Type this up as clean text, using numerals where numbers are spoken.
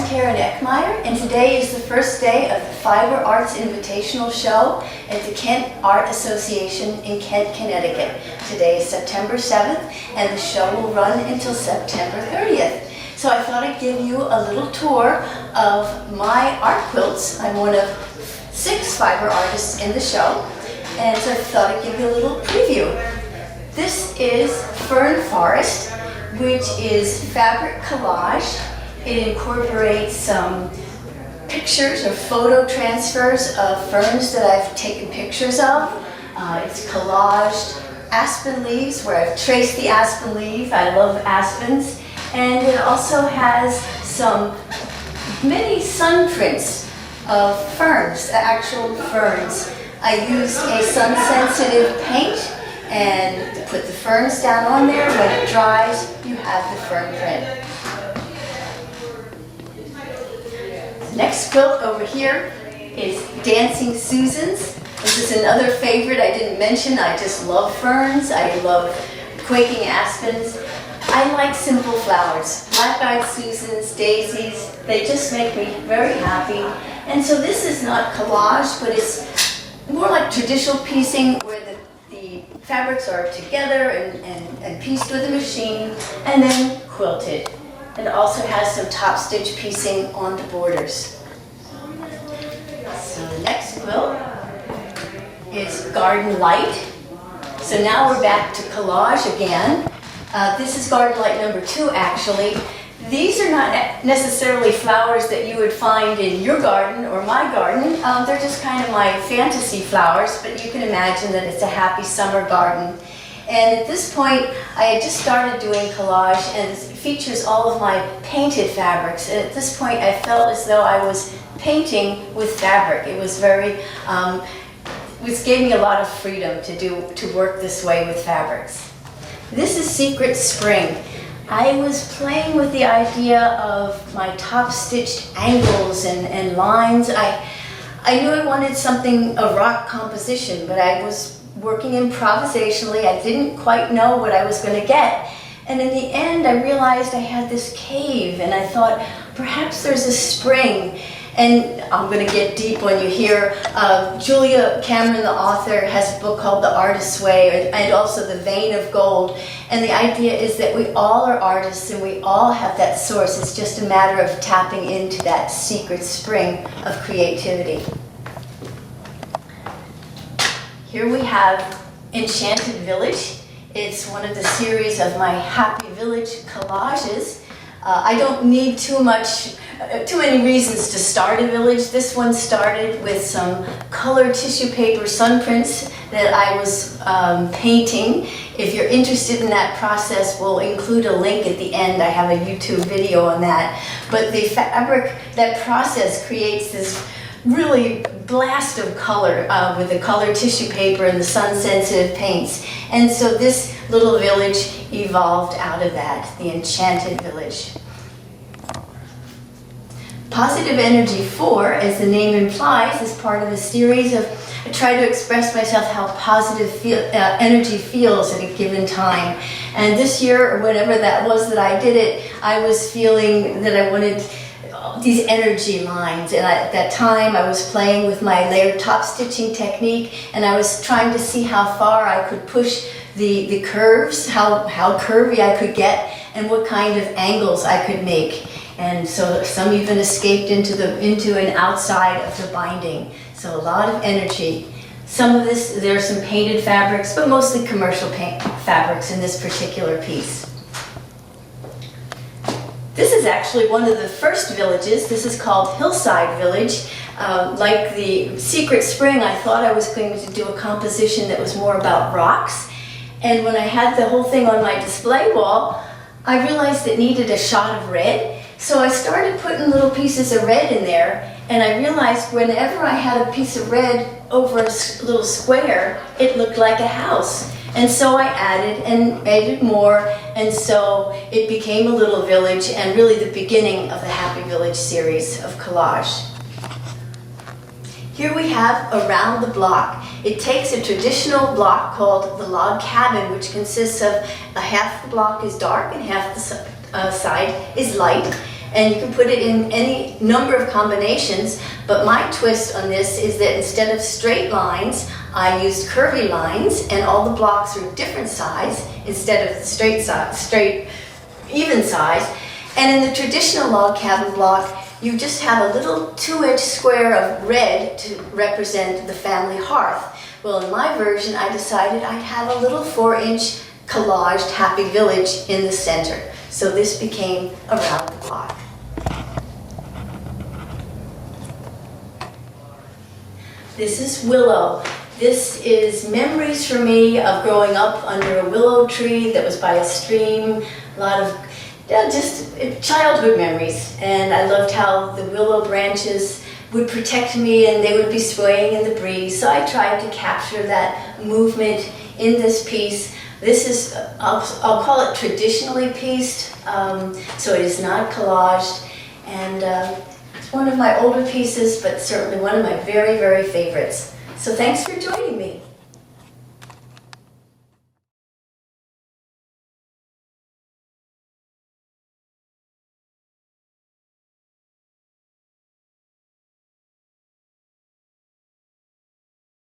here in Eckmeier, and today is the first day of the Fiber Art Invitaional Show at the Kent Art Association in Kent, Connecticut. Today is September 7th, and the show will run until September 30th. So I thought I'd give you a little tour of my art quilts. I'm one of 6 fiber artists in the show, and so I thought I'd give you a little preview. This is Fern Forest, which is fabric collage. It incorporates some pictures or photo transfers of ferns that I've taken pictures of. It's collaged aspen leaves where I've traced the aspen leaf. I love aspens. And it also has many sun prints of ferns, actual ferns. I used a sun-sensitive paint and put the ferns down on there. When it dries, you have the fern print. Next quilt over here is Dancing Susans. This is another favorite I didn't mention. I just love ferns. I love quaking aspens. I like simple flowers. Black-eyed Susans, daisies, they just make me very happy. And so this is not collage, but it's more like traditional piecing where the fabrics are together and pieced with a machine and then quilted. It also has some top stitch piecing on the borders. So the next quilt is Garden Light. So now we're back to collage again. This is Garden Light number 2 actually. These are not necessarily flowers that you would find in your garden or my garden. They're just kind of my fantasy flowers, but you can imagine that it's a happy summer garden. And at this point, I had just started doing collage, and it features all of my painted fabrics. And at this point, I felt as though I was painting with fabric. It was gave me a lot of freedom to work this way with fabrics. This is Secret Spring. I was playing with the idea of my top stitched angles and lines. I knew I wanted something, a rock composition, but I was working improvisationally. I didn't quite know what I was going to get. And in the end, I realized I had this cave, and I thought, perhaps there's a spring. And I'm going to get deep on you here. Julia Cameron, the author, has a book called The Artist's Way, and also The Vein of Gold. And the idea is that we all are artists, and we all have that source. It's just a matter of tapping into that secret spring of creativity. Here we have Enchanted Village. It's one of the series of my Happy Village collages. I don't need too many reasons to start a village. This one started with some colored tissue paper sun prints that I was painting. If you're interested in that process, we'll include a link at the end. I have a YouTube video on that. But the fabric, that process creates this really blast of color with the colored tissue paper and the sun-sensitive paints. And so this little village evolved out of that, the Enchanted Village. Positive Energy 4, as the name implies, is part of a series of, I try to express myself how positive energy feels at a given time. And this year, or whenever that was that I did it, I was feeling that I wanted these energy lines, and at that time I was playing with my layered top stitching technique, and I was trying to see how far I could push the curves, how curvy I could get, and what kind of angles I could make. And so some even escaped into and outside of the binding. So a lot of energy. Some of this, there are some painted fabrics, but mostly commercial paint fabrics in this particular piece. This is actually one of the first villages. This is called Hillside Village. Like the Secret Spring, I thought I was going to do a composition that was more about rocks. And when I had the whole thing on my display wall, I realized it needed a shot of red. So I started putting little pieces of red in there, and I realized whenever I had a piece of red over a little square, it looked like a house. And so I added more, and so it became a little village, and really the beginning of the Happy Village series of collage. Here we have Around the Block. It takes a traditional block called the log cabin, which consists of half the block is dark and half the side is light. And you can put it in any number of combinations, but my twist on this is that instead of straight lines, I used curvy lines, and all the blocks are different size instead of straight, even size. And in the traditional log cabin block, you just have a little 2-inch square of red to represent the family hearth. Well, in my version, I decided I'd have a little 4-inch collaged happy village in the center. So this became around the block. This is Willow. This is memories for me of growing up under a willow tree that was by a stream. A lot of just childhood memories. And I loved how the willow branches would protect me and they would be swaying in the breeze. So I tried to capture that movement in this piece. This is, I'll call it traditionally pieced, so it is not collaged. And it's one of my older pieces, but certainly one of my very, very favorites. So thanks for joining me.